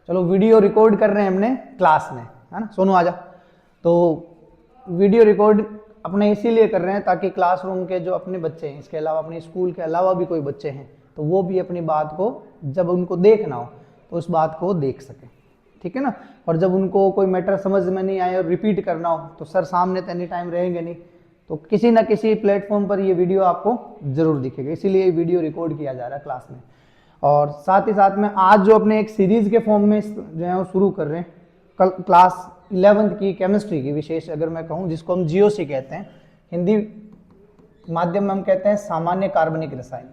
चलो video record कर रहे हैं हमने क्लास में, है ना। सोनू आजा। तो वीडियो रिकॉर्ड अपने इसीलिए कर रहे हैं ताकि क्लासरूम के जो अपने बच्चे हैं, इसके अलावा अपने स्कूल के अलावा भी कोई बच्चे हैं, तो वो भी अपनी बात को जब उनको देखना हो तो उस बात को देख सकें, ठीक है ना। और जब उनको कोई मैटर समझ में नहीं आए और रिपीट करना हो तो सर सामने तो एनी टाइम रहेंगे नहीं, तो किसी ना किसी प्लेटफॉर्म पर ये वीडियो आपको जरूर दिखेगा, इसीलिए ये वीडियो रिकॉर्ड किया जा रहा है क्लास में। और साथ ही साथ में आज जो अपने एक सीरीज के फॉर्म में जो है वो शुरू कर रहे हैं, कल क्लास 11th की केमिस्ट्री की विशेष अगर मैं कहूँ, जिसको हम जीओसी कहते हैं, हिंदी माध्यम में हम कहते हैं सामान्य कार्बनिक रसायन,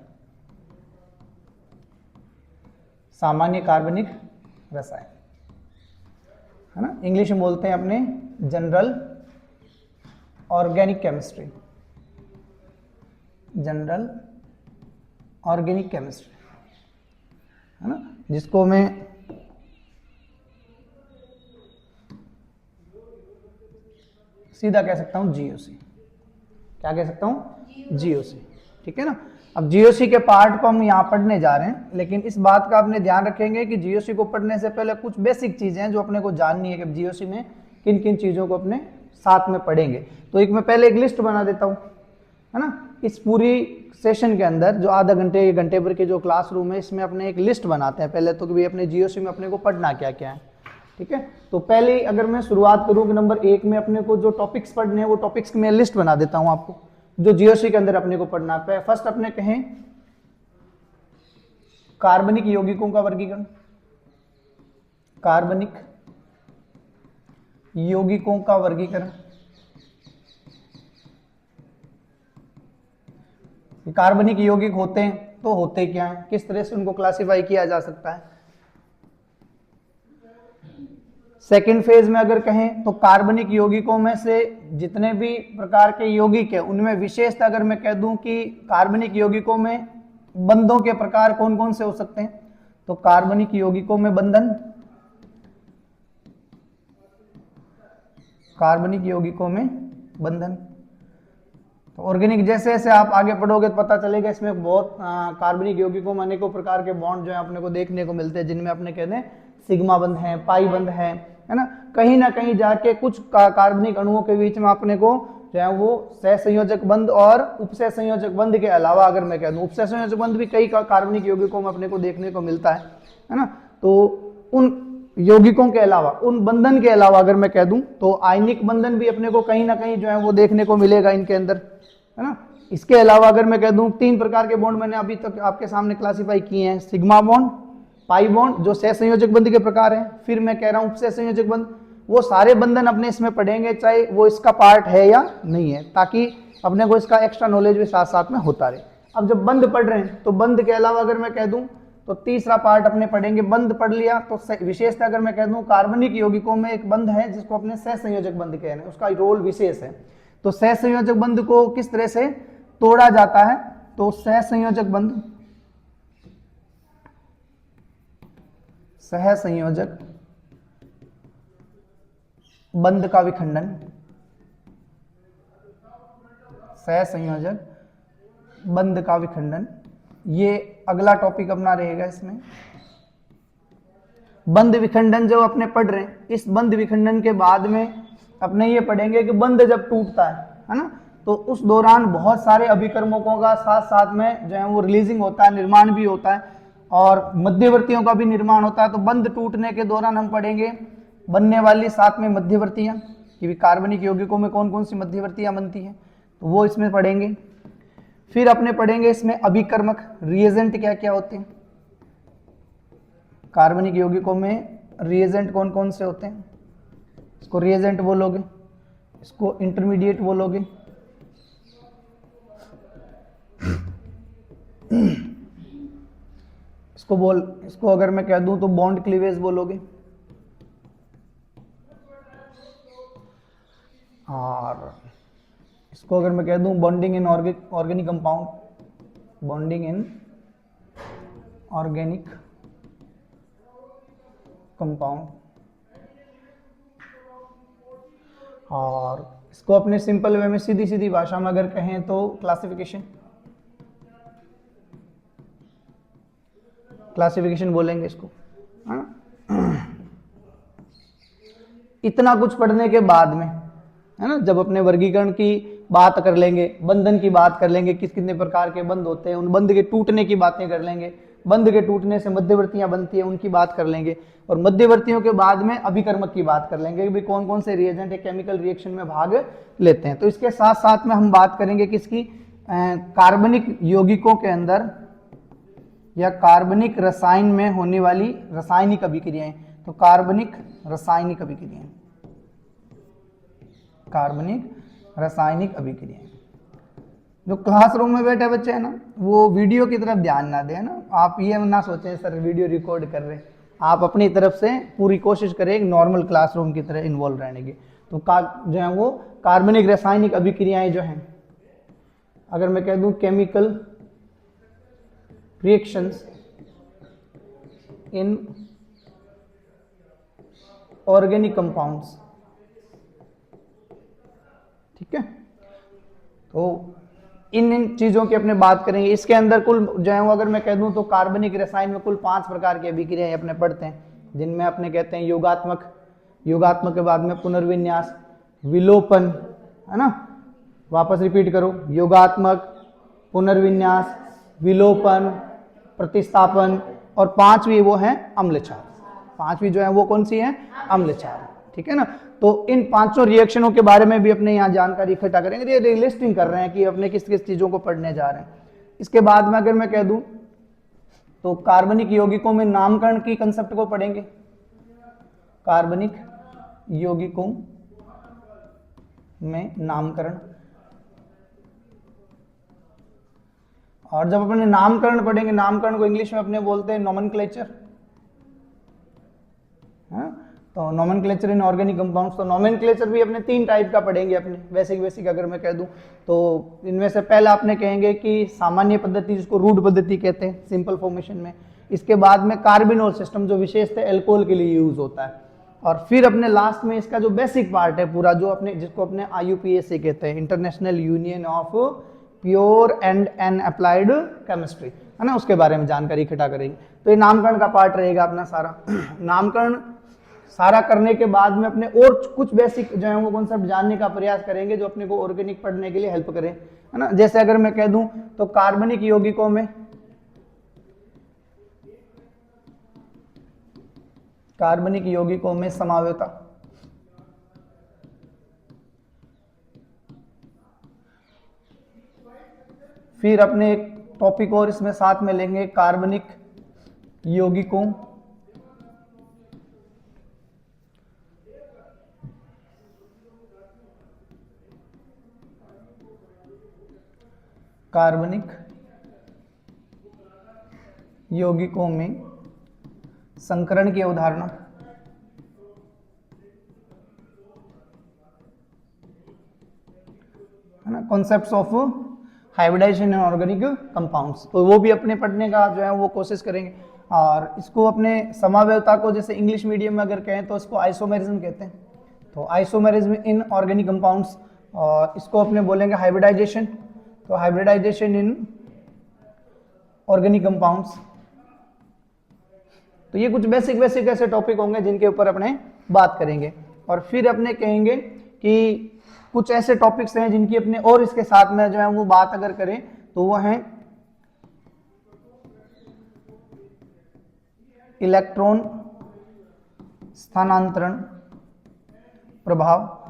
सामान्य कार्बनिक रसायन, है ना। इंग्लिश में बोलते हैं अपने general organic chemistry, general organic chemistry, है ना, जिसको मैं सीधा कह सकता हूं जीओसी। क्या कह सकता हूं? जीओसी, ठीक है ना। अब जीओसी के पार्ट को हम यहां पढ़ने जा रहे हैं, लेकिन इस बात का आपने ध्यान रखेंगे कि जीओसी को पढ़ने से पहले कुछ बेसिक चीजें हैं जो अपने को जाननी है कि जीओसी में किन किन चीजों को अपने साथ में पढ़ेंगे। तो एक मैं पहले एक लिस्ट बना देता हूं, है ना। इस पूरी सेशन के अंदर जो आधा घंटे घंटे भर के जो क्लासरूम है, इसमें अपने एक लिस्ट बनाते हैं पहले तो कि भाई अपने जीओसी में अपने को पढ़ना क्या क्या है, ठीक है। तो पहले अगर मैं शुरुआत करूं कि नंबर 1 में अपने को जो टॉपिक्स पढ़ने हैं वो टॉपिक्स की मैं लिस्ट बना देता हूं आपको, जो जीओसी के अंदर अपने को पढ़ना है। फर्स्ट अपने कहें कार्बनिक यौगिकों का वर्गीकरण, कार्बनिक यौगिकों का वर्गीकरण। कार्बनिक यौगिक होते हैं तो होते क्या हैं, किस तरह से उनको क्लासिफाई किया जा सकता है। सेकेंड फेज में अगर कहें तो कार्बनिक यौगिकों में से जितने भी प्रकार के यौगिक है उनमें विशेषता अगर मैं कह दूं कि कार्बनिक यौगिकों में बंधों के प्रकार कौन कौन से हो सकते हैं, तो कार्बनिक यौगिकों में बंधन, कार्बनिक यौगिकों में बंधन। तो ऑर्गेनिक जैसे जैसे आप आगे पढ़ोगे तो पता चलेगा इसमें बहुत कार्बनिक यौगिकों में अनेकों प्रकार के बॉन्ड जो है अपने को देखने को मिलते हैं, जिनमें अपने कहते हैं सिग्मा बंध है, पाई बंध है ना। कहीं ना कहीं जाके कुछ कार्बनिक अणुओं के बीच में अपने को जो है वो सहसंयोजक बंध और उपसह संयोजक बंध के अलावा अगर मैं कह दूं उपसह संयोजक बंध भी कई कार्बनिक यौगिकों में अपने को देखने को मिलता है ना। तो उन यौगिकों के अलावा, उन बंधन के अलावा अगर मैं कह दूं तो आयनिक बंधन भी अपने को कहीं ना कहीं जो है वो देखने को मिलेगा इनके अंदर, है ना। इसके अलावा अगर मैं कह दूं 3 प्रकार के बॉन्ड मैंने अभी तक आपके सामने क्लासिफाई किए हैं, सिग्मा बॉन्ड, पाई बॉन्ड जो सहसंयोजक बंध के प्रकार हैं, फिर मैं कह रहा हूं उपसह संयोजक बंध। वो सारे बंधन अपने इसमें पढ़ेंगे चाहे वो इसका पार्ट है या नहीं है, ताकि अपने को इसका एक्स्ट्रा नॉलेज भी साथ साथ में होता रहे। अब जब बंध पढ़ रहे हैं तो बंध के अलावा अगर मैं कह दूं तो तीसरा पार्ट अपने पढ़ेंगे, बंध पढ़ लिया तो विशेषता अगर मैं कह दूं कार्बनिक यौगिकों में एक बंध है जिसको अपने सहसंयोजक बंध कह रहे हैं, उसका रोल विशेष है। तो सहसंयोजक बंध को किस तरह से तोड़ा जाता है, तो सहसंयोजक बंध, सहसंयोजक बंध का विखंडन, सहसंयोजक बंध का विखंडन, ये अगला टॉपिक अपना रहेगा। इसमें बंध विखंडन जो अपने पढ़ रहे हैं, इस बंध विखंडन के बाद में अपने ये पढ़ेंगे कि बंध जब टूटता है ना, तो उस दौरान बहुत सारे अभिकर्मकों का साथ साथ में जो है वो रिलीजिंग होता है, निर्माण भी होता है और मध्यवर्तियों का भी निर्माण होता है। तो बंध टूटने के दौरान हम पढ़ेंगे बनने वाली साथ में मध्यवर्तियां, कि कार्बनिक यौगिकों में कौन कौन सी मध्यवर्तियां बनती हैं, तो वो इसमें पढ़ेंगे। फिर अपने पढ़ेंगे इसमें अभिकर्मक, रिएजेंट क्या क्या होते हैं, कार्बनिक यौगिकों में रिएजेंट कौन कौन से होते हैं, इसको रिएजेंट बोलोगे, इसको इंटरमीडिएट बोलोगे, इसको अगर मैं कह दूं तो बॉन्ड क्लीवेज बोलोगे, और इसको अगर मैं कह दूं bonding in organic compound, bonding in organic compound, और इसको अपने सिंपल वे में सीधी सीधी भाषा में अगर कहें तो क्लासिफिकेशन, क्लासिफिकेशन बोलेंगे इसको, है ना। इतना कुछ पढ़ने के बाद में, है ना, जब अपने वर्गीकरण की बात कर लेंगे, बंधन की बात कर लेंगे, किस कितने प्रकार के बंध होते हैं, उन बंध के टूटने की बातें कर लेंगे, बंध के टूटने से मध्यवर्तियां बनती है उनकी बात कर लेंगे, और मध्यवर्तियों के बाद में अभिकर्मक की बात कर लेंगे कि भाई कौन कौन से रिएजेंट है केमिकल रिएक्शन में भाग लेते हैं। तो इसके साथ साथ में हम बात करेंगे किसकी, कार्बनिक यौगिकों के अंदर या कार्बनिक रसायन में होने वाली रासायनिक अभिक्रियाएं। तो कार्बनिक रासायनिक अभिक्रियाएं, कार्बनिक रासायनिक अभिक्रियाएं। जो क्लासरूम में बैठे बच्चे हैं ना, वो वीडियो की तरफ ध्यान ना दें ना, आप ये ना सोचें सर वीडियो रिकॉर्ड कर रहे हैं, आप अपनी तरफ से पूरी कोशिश करें एक नॉर्मल क्लासरूम की तरह इन्वॉल्व रहने की। तो जो है वो कार्बनिक रासायनिक अभिक्रियाएं जो हैं, अगर मैं कह दूं chemical reactions in organic compounds, ठीक है, तो इन चीजों की अपने बात करेंगे। इसके अंदर कुल जो है वो अगर मैं कह दूं तो कार्बनिक रसायन में कुल 5 प्रकार की अभिक्रियाएं अपने पढ़ते हैं, जिनमें अपने कहते हैं योगात्मक, योगात्मक के बाद में पुनर्विन्यास, विलोपन, है ना, वापस रिपीट करो, योगात्मक, पुनर्विन्यास, विलोपन, प्रतिस्थापन, और 5वीं वो है अम्लक्षार। 5वीं जो है वो कौन सी है, अम्लक्षार, ठीक है ना। तो इन 5 रिएक्शनों के बारे में भी अपने यहाँ जानकारी इकट्ठा करेंगे, ये लिस्टिंग कर रहे हैं कि अपने किस किस चीजों को पढ़ने जा रहे हैं। इसके बाद में अगर मैं कह दूं तो कार्बनिक यौगिकों में नामकरण की कंसेप्ट को पढ़ेंगे, कार्बनिक यौगिकों में नामकरण। और जब अपने नामकरण पढ़ेंगे, नामकरण को इंग्लिश में अपने बोलते हैं नोमेनक्लेचर, तो नोमेनक्लेचर इन ऑर्गेनिक कंपाउंड्स। तो नोमेनक्लेचर भी अपने 3 टाइप का पढ़ेंगे अपने, बेसिक अगर मैं कह दूं तो इनमें से पहला आपने कहेंगे कि सामान्य पद्धति, जिसको रूट पद्धति कहते हैं सिंपल फॉर्मेशन में। इसके बाद में कार्बिनोल सिस्टम जो विशेषतः एल्कोहल के लिए यूज होता है, और फिर अपने लास्ट में इसका जो बेसिक पार्ट है पूरा, जो अपने जिसको अपने IUPAC कहते हैं, international union of pure and applied chemistry, है ना, उसके बारे में जानकारी इकट्ठा करेंगे। तो ये नामकरण का पार्ट रहेगा अपना सारा। नामकरण सारा करने के बाद में अपने और कुछ बेसिक जो है वो कॉन्सेप्ट जानने का प्रयास करेंगे, जो अपने को ऑर्गेनिक पढ़ने के लिए हेल्प करें, है ना। जैसे अगर मैं कह दूं तो कार्बनिक यौगिकों में, कार्बनिक यौगिकों में समावयवता, फिर अपने एक टॉपिक और इसमें साथ में लेंगे, कार्बनिक यौगिकों कार्बनिक यौगिकों में संकरण की अवधारणा, है ना, concepts of hybridization in organic compounds. तो वो भी अपने पढ़ने का जो है वो कोशिश करेंगे। और इसको अपने समावयवता को जैसे इंग्लिश मीडियम में अगर कहें तो इसको आइसोमेरिज्म कहते हैं, तो आइसोमेरिज्म इन ऑर्गेनिक कंपाउंड्स, और इसको अपने बोलेंगे हाइब्रिडाइजेशन, तो हाइब्रिडाइजेशन इन ऑर्गेनिक कंपाउंड्स। तो ये कुछ बेसिक ऐसे टॉपिक होंगे जिनके ऊपर अपने बात करेंगे। और फिर अपने कहेंगे कि कुछ ऐसे टॉपिक्स हैं जिनकी अपने और इसके साथ में जो है वो बात अगर करें तो वो है इलेक्ट्रॉन स्थानांतरण प्रभाव।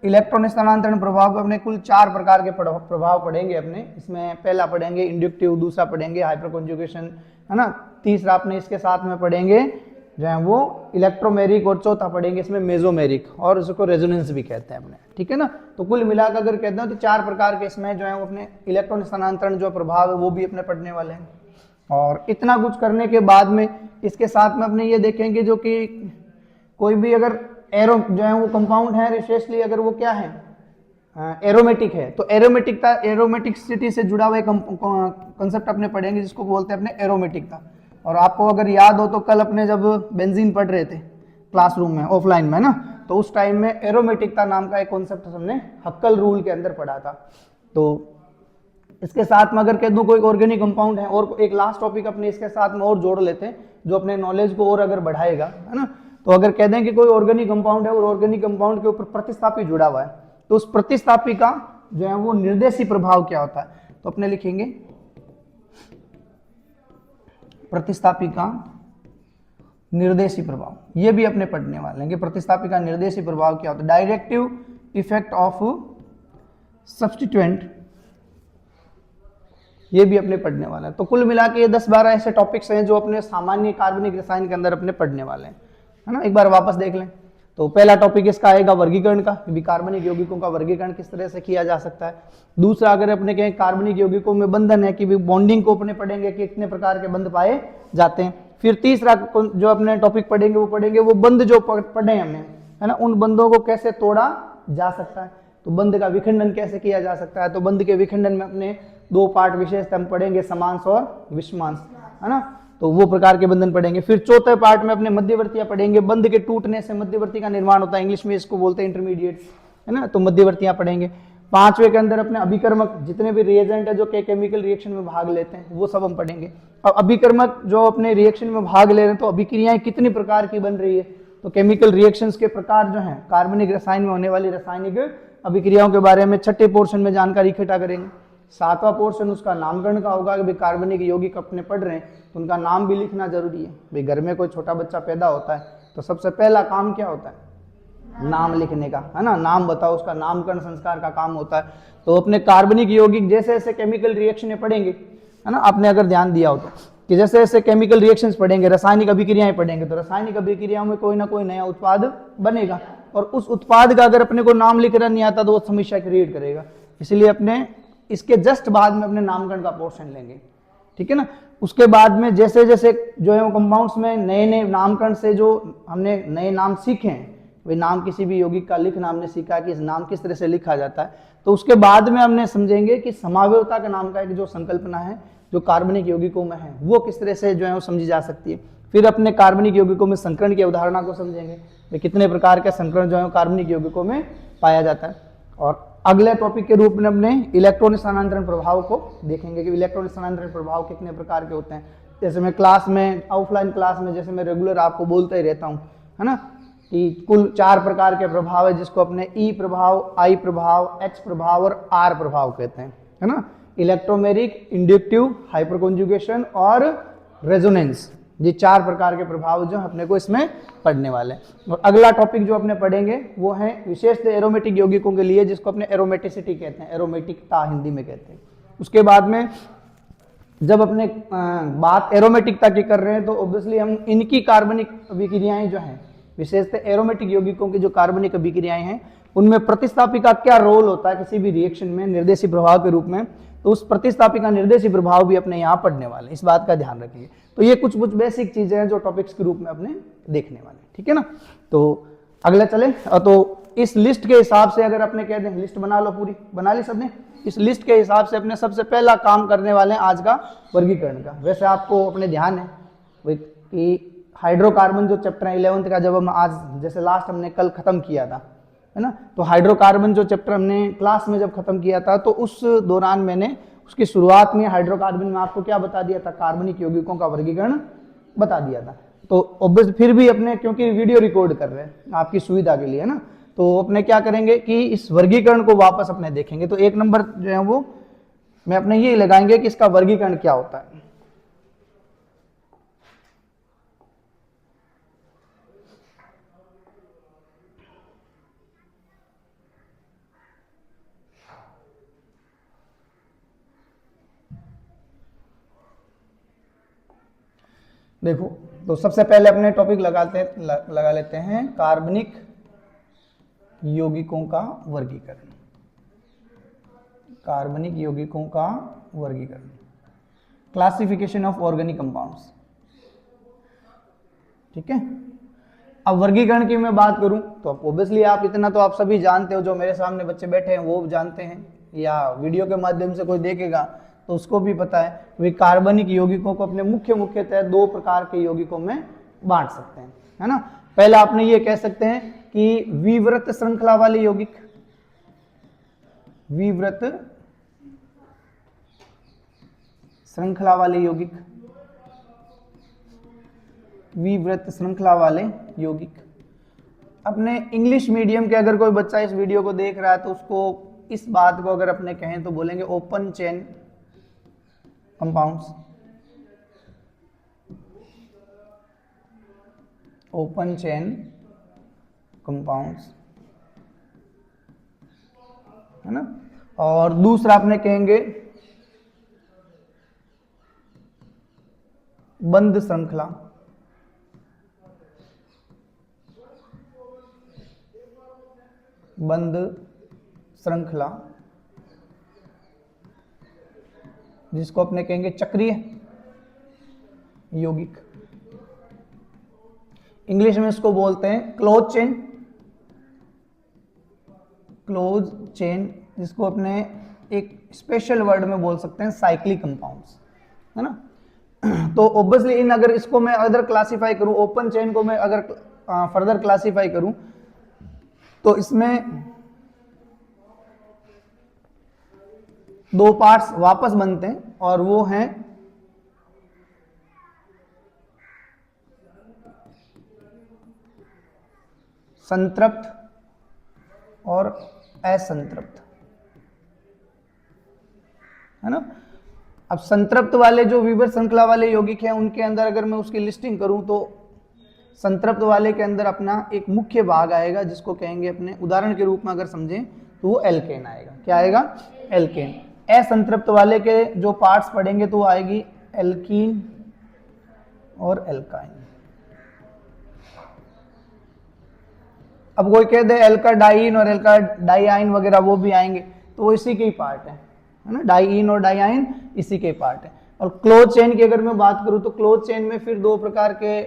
इलेक्ट्रॉन स्थानांतरण प्रभाव को अपने कुल 4 प्रकार के प्रभाव पढ़ेंगे अपने। इसमें पहला पढ़ेंगे इंडक्टिव, दूसरा पढ़ेंगे हाइपर कॉन्जुगेशन, है ना, तीसरा अपने इसके साथ में पढ़ेंगे जो है वो इलेक्ट्रोमेरिक, और चौथा पढ़ेंगे इसमें मेसोमेरिक, और उसको रेजोनेंस भी कहते हैं अपने, ठीक है ना। तो कुल मिलाकर अगर कहते हैं तो 4 प्रकार के इसमें जो है वो अपने इलेक्ट्रॉन स्थानांतरण जो प्रभाव है वो भी अपने पढ़ने वाले हैं। और इतना कुछ करने के बाद में इसके साथ में अपने ये देखेंगे जो कि कोई भी अगर एरो जो है वो कंपाउंड है, विशेषली अगर वो क्या है एरोमेटिक है, तो एरोमेटिसिटी से जुड़ा हुआ कंसेप्ट अपने पढ़ेंगे जिसको बोलते हैं अपने एरोमेटिकता। और आपको अगर याद हो तो कल अपने जब बेंजीन पढ़ रहे थे क्लासरूम में ऑफलाइन में ना, तो उस टाइम में एरोमेटिकता नाम का एक कॉन्सेप्ट हमने हक्कल रूल के अंदर पढ़ा था। तो इसके साथ में अगर कह दूं कोई ऑर्गेनिक कंपाउंड है, और एक लास्ट टॉपिक अपने इसके साथ में और जोड़ लेते हैं जो अपने नॉलेज को और अगर बढ़ाएगा, है ना। तो अगर कह दें कि कोई ऑर्गेनिक कंपाउंड है और ऑर्गेनिक कंपाउंड के ऊपर प्रतिस्थापी जुड़ा हुआ है, तो उस प्रतिस्थापी का जो है वो निर्देशी प्रभाव क्या होता है, तो अपने लिखेंगे प्रतिस्थापी का निर्देशी प्रभाव। ये भी अपने पढ़ने वाले हैं कि प्रतिस्थापी का निर्देशी प्रभाव क्या होता है, डायरेक्टिव इफेक्ट ऑफ सब्स्टिट्यूएंट, ये भी अपने पढ़ने वाला है। तो कुल मिला के ये 10-12 ऐसे टॉपिक्स हैं जो अपने सामान्य कार्बनिक रसायन के अंदर अपने पढ़ने वाले हैं, है ना। एक बार वापस देख लें। तो पहला टॉपिक इसका आएगा वर्गीकरण का, कि कार्बनिक यौगिकों का वर्गीकरण किस तरह से किया जा सकता है। दूसरा, अगर अपने कहें कार्बनिक यौगिकों में बंधन है कि बॉन्डिंग को अपने पढ़ेंगे कि कितने प्रकार के बंध पाए जाते हैं। फिर तीसरा जो अपने टॉपिक पढ़ेंगे वो बंध जो पढ़े हमने, है ना, उन बंधों को कैसे तोड़ा जा सकता है, तो बंध का विखंडन कैसे किया जा सकता है। तो बंध के विखंडन में अपने 2 पार्ट विशेष हम पढ़ेंगे, समांश और विषमांश, है ना, तो वो प्रकार के बंधन पढ़ेंगे। फिर चौथे पार्ट में अपने मध्यवर्तियां पढ़ेंगे, बंध के टूटने से मध्यवर्ती का निर्माण होता है, इंग्लिश में इसको बोलते हैं इंटरमीडिएट, है ना, तो मध्यवर्तियां पढ़ेंगे। पांचवे के अंदर अपने अभिकर्मक, जितने भी रिएजेंट है जो केमिकल रिएक्शन में भाग लेते हैं, वो सब हम पढ़ेंगे। अब अभिकर्मक जो अपने रिएक्शन में भाग ले रहे हैं, तो अभिक्रियाएं कितनी प्रकार की बन रही है, तो केमिकल रिएक्शंस के प्रकार जो हैं, कार्बनिक रसायन में होने वाली रासायनिक अभिक्रियाओं के बारे में छठे पोर्शन में जानकारी इकट्ठा करेंगे। सातवां पोर्शन उसका नामकरण का होगा कि भाई कार्बनिक यौगिक अपने पढ़ रहे हैं तो उनका नाम भी लिखना जरूरी है। भाई घर में कोई छोटा बच्चा पैदा होता है तो सबसे पहला काम क्या होता है, नाम लिखने का, है ना, नाम बताओ, उसका नामकरण संस्कार का काम होता है। तो अपने कार्बनिक यौगिक जैसे जैसे केमिकल रिएक्शन पढ़ेंगे, है ना, आपने अगर ध्यान दिया हो तो, कि जैसे जैसे केमिकल रिएक्शंस पढ़ेंगे, रासायनिक अभिक्रियाएं पढ़ेंगे, तो रासायनिक अभिक्रियाओं में कोई ना कोई नया उत्पाद बनेगा, और उस उत्पाद का अगर अपने को नाम लिखना नहीं आता तो वो समस्या क्रिएट करेगा। इसलिए अपने इसके जस्ट बाद में अपने नामकरण का पोर्शन लेंगे, ठीक है ना। उसके बाद में जैसे जैसे जो है कंपाउंड्स में नए नए नामकरण से जो हमने नए नाम सीखे हैं, वे नाम किसी भी यौगिक का लिखना हमने सीखा कि इस नाम किस तरह से लिखा जाता है, तो उसके बाद में हमने समझेंगे कि समावयवता के नाम का एक जो संकल्पना है जो कार्बनिक यौगिकों में है, वो किस तरह से जो है वो समझी जा सकती है। फिर अपने कार्बनिक यौगिकों में संकरण की अवधारणा को समझेंगे, वे कितने प्रकार के संकरण जो है कार्बनिक यौगिकों में पाया जाता है। और अगले टॉपिक के रूप में अपने इलेक्ट्रॉन स्थानांतरण प्रभाव को देखेंगे कि इलेक्ट्रॉन स्थानांतरण प्रभाव कितने प्रकार के होते हैं। जैसे मैं क्लास में, ऑफलाइन क्लास में जैसे मैं रेगुलर आपको बोलता ही रहता हूँ, है ना, कि कुल 4 प्रकार के प्रभाव है, जिसको अपने ई प्रभाव, आई प्रभाव, एच प्रभाव और आर प्रभाव कहते हैं, है ना। इलेक्ट्रोमेरिक, इंडक्टिव, हाइपरकॉन्जुगेशन और रेजोनेंस, ये 4 प्रकार के प्रभाव जो अपने को इसमें पढ़ने वाले हैं। और अगला टॉपिक जो अपने पढ़ेंगे वो है विशेषतः एरोमेटिक यौगिकों के लिए, जिसको अपने एरोमेटिसिटी कहते हैं, एरोमेटिकता हिंदी में कहते हैं। उसके बाद में जब अपने बात एरोमेटिकता की कर रहे हैं तो ऑब्वियसली हम इनकी कार्बनिक अभिक्रियाएं जो हैं, विशेषतः एरोमेटिक यौगिकों की जो कार्बनिक अभिक्रियाएं हैं, उनमें प्रतिस्थापी का क्या रोल होता है किसी भी रिएक्शन में निर्देशी प्रभाव के रूप में, तो उस प्रतिस्थापी का निर्देशी प्रभाव भी अपने यहाँ पढ़ने वाले, इस बात का ध्यान रखिए। तो ये कुछ बेसिक चीजें हैं जो टॉपिक्स के रूप में अपने देखने वाले, ठीक है ना। तो अगले चले, तो इस लिस्ट के हिसाब से अगर अपने कह दें, लिस्ट बना लो, पूरी बना ली सबने, इस लिस्ट के हिसाब से अपने सबसे पहला काम करने वाले हैं आज का वर्गीकरण का। वैसे आपको अपने ध्यान है कि हाइड्रोकार्बन जो चैप्टर है 11th का, जब हम आज जैसे लास्ट हमने कल खत्म किया था, है ना, तो हाइड्रोकार्बन जो चैप्टर हमने क्लास में जब खत्म किया था, तो उस दौरान मैंने उसकी शुरुआत में हाइड्रोकार्बन में आपको क्या बता दिया था, कार्बनिक यौगिकों का वर्गीकरण बता दिया था। तो ऑब्वियस फिर भी अपने, क्योंकि वीडियो रिकॉर्ड कर रहे हैं आपकी सुविधा के लिए, है ना, तो अपने क्या करेंगे कि इस वर्गीकरण को वापस अपने देखेंगे। तो 1 नंबर जो है वो मैं अपने ये लगाएंगे कि इसका वर्गीकरण क्या होता है। देखो, तो सबसे पहले अपने टॉपिक लगा लेते हैं कार्बनिक यौगिकों का वर्गीकरण। कार्बनिक यौगिकों का वर्गीकरण, क्लासिफिकेशन ऑफ ऑर्गेनिक कंपाउंड्स, ठीक है। अब वर्गीकरण की मैं बात करूं तो ऑब्वियसली आप इतना तो आप सभी जानते हो, जो मेरे सामने बच्चे बैठे हैं वो जानते हैं, या वीडियो के माध्यम से कोई देखेगा तो उसको भी पता है। वे कार्बनिक यौगिकों को अपने मुख्यतः 2 प्रकार के यौगिकों में बांट सकते हैं, है ना। पहला आपने ये कह सकते हैं कि विवृत श्रृंखला वाले यौगिक, विवृत श्रृंखला वाले यौगिक, विवृत श्रृंखला वाले यौगिक। अपने इंग्लिश मीडियम के अगर कोई बच्चा इस वीडियो को देख रहा है तो उसको इस बात को अगर अपने कहें तो बोलेंगे open chain compounds, open chain compounds, है ना। और दूसरा अपने कहेंगे बंद श्रृंखला, बंद श्रृंखला, जिसको अपने कहेंगे चक्रीय यौगिक। इंग्लिश में इसको बोलते हैं क्लोज चेन, क्लोज चेन, जिसको अपने एक स्पेशल वर्ड में बोल सकते हैं साइक्लिक कंपाउंड्स, है ना। तो ऑब्वियसली इन अगर इसको मैं अदर क्लासिफाई करूं, ओपन चेन को मैं अगर फर्दर क्लासिफाई करूं तो इसमें दो पार्ट्स वापस बनते हैं और वो हैं संतृप्त और असंतृप्त, है ना। अब संतृप्त वाले जो विवृत श्रृंखला वाले यौगिक हैं उनके अंदर अगर मैं उसकी लिस्टिंग करूं तो संतृप्त वाले के अंदर अपना एक मुख्य भाग आएगा जिसको कहेंगे अपने उदाहरण के रूप में अगर समझें तो वो एल्केन आएगा। क्या आएगा? एल्केन। असंतृप्त वाले के जो पार्ट्स पढ़ेंगे तो वो आएगी एल्कीन और एल्काइन। अब कोई कह दे एल्का डाइन और एल्का डाइआइन वगैरह वो भी आएंगे तो वो इसी के ही पार्ट है ना। डाइइन और डाइआइन इसी के पार्ट है। और क्लोज चेन की अगर मैं बात करूं तो क्लोज चेन में फिर दो प्रकार के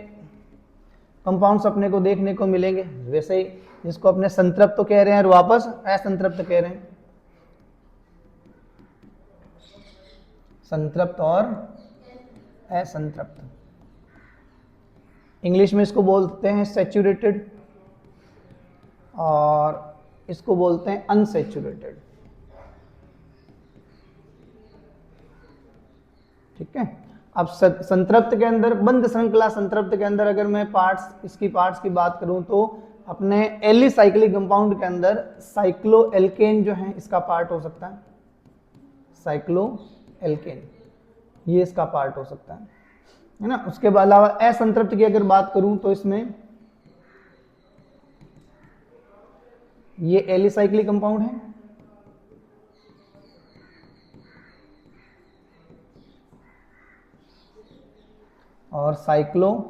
कंपाउंड्स अपने को देखने को मिलेंगे, वैसे ही जिसको अपने संतृप्त तो कह रहे हैं और वापस असंतृप्त कह रहे हैं। संतृप्त और असंतृप्त, इंग्लिश में इसको बोलते हैं सैचुरेटेड और इसको बोलते हैं अनसैचुरेटेड। ठीक है। अब संतृप्त के अंदर, बंद श्रृंखला संतृप्त के अंदर अगर मैं इसकी पार्ट्स की बात करूं तो अपने एलिसाइक्लिक कंपाउंड के अंदर साइक्लोएल्केन जो है इसका पार्ट हो सकता है। साइक्लोएल्केन ये इसका पार्ट हो सकता है ना। उसके अलावा असंतृप्त की अगर बात करूं तो इसमें ये एलिसाइक्लिक कंपाउंड है और साइक्लोएल्कीन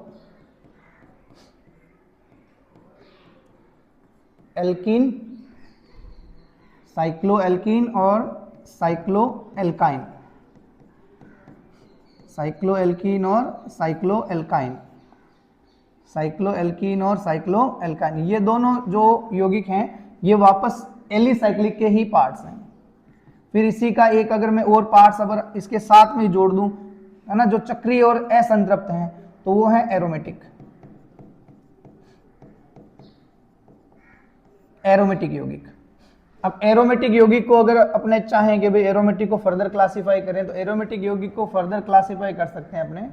और साइक्लोएल्काइन, साइक्लोएल्कीन और साइक्लोएल्काइन, साइक्लोएल्कीन और साइक्लोएल्काइन, ये दोनों जो यौगिक हैं ये वापस एलिसाइक्लिक के ही पार्ट्स हैं। फिर इसी का एक अगर मैं और पार्ट्स अगर इसके साथ में जोड़ दूं, है ना, जो चक्रीय और असंतृप्त हैं तो वो है एरोमेटिक, एरोमेटिक यौगिक। अब एरोमेटिक यौगिक को अगर अपने चाहें कि भाई एरोमेटिक को फर्दर क्लासिफाई करें तो एरोमेटिक यौगिक को फर्दर क्लासिफाई कर सकते हैं अपने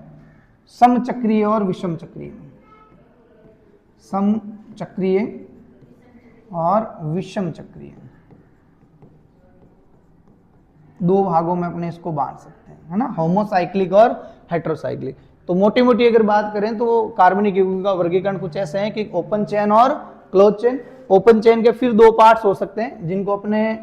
समचक्रीय और विषम चक्रीय, समचक्रीय और विषम चक्रीय, दो भागों में अपने इसको बांट सकते हैं, है ना, होमोसाइक्लिक और हेटेरोसाइक्लिक। तो मोटी मोटी अगर बात करें तो कार्बनिक यौगिकों का वर्गीकरण कुछ ऐसे है कि ओपन चेन और क्लोज चेन। ओपन चेन के फिर दो पार्ट्स हो सकते हैं जिनको अपने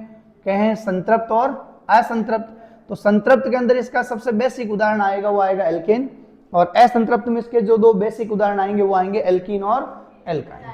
कहें संतृप्त और असंतृप्त। तो संतृप्त के अंदर इसका सबसे बेसिक उदाहरण आएगा वो आएगा एल्केन, और असंतृप्त में इसके जो दो बेसिक उदाहरण आएंगे वो आएंगे एल्कीन और एल्काइन।